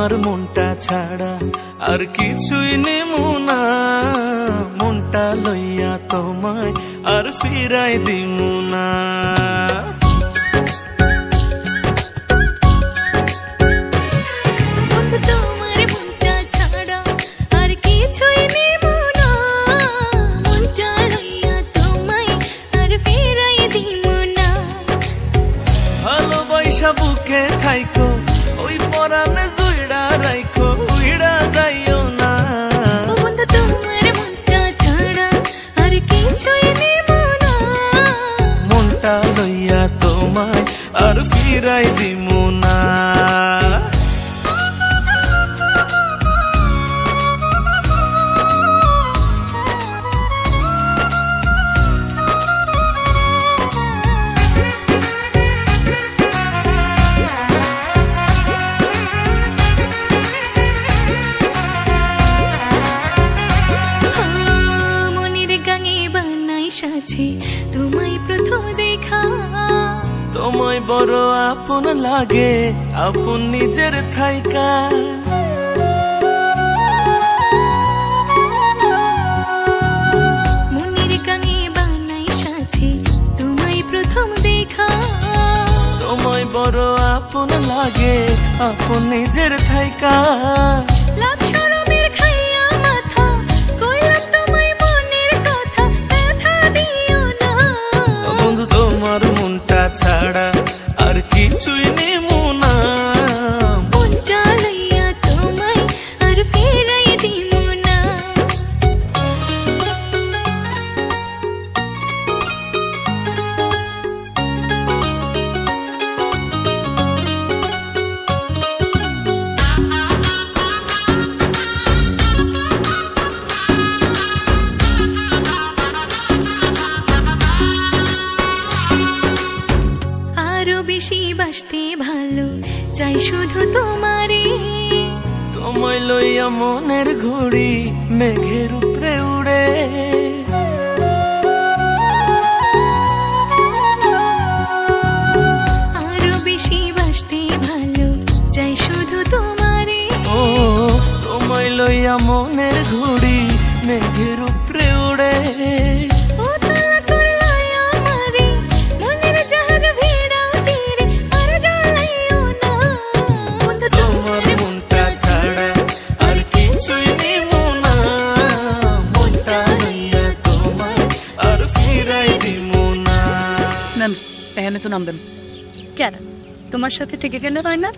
তোমার মনটা ছাড়া আর কিছুই নেমু না, মনটা লইয়া তোমায় আর ফিরাই দিমু না। বুকে থাইকো ওই পরানে জুইড়া রাইখো, উইড়া যাইও না। বন্ধু তোমার মনটা ছাড়া আর কিছুই নেব না, মনটা লইয়া তোমায় আর ফিরাই দিমু না। তোমায় প্রথম দেখা তোমায় বড় আপন লাগে, আপন নিজের থাইকা। মনের গাঙে বানাই সাথে তোমায় প্রথম দেখা, তোমায় বড় আপন লাগে, আপন নিজের থাইকা। ছাড়া আর কিছুই নেমু না, মনটা লইয়া তোমায় আর ফিরাই দিমু না। বেশি বাসতে ভালো চাই শুধু তোমারে, তোমায় লইয়া মনের ঘুড়ি মেঘের উপরে উড়ে। আরো বেশি বাসতে ভালো চাই শুধু তোমারে, ও তোমায় লইয়া মনের ঘুড়ি মেঘের উপরে উড়ে। এখানে তো নামবেন কেন? তোমার সাথে থেকে গেলে হয় না?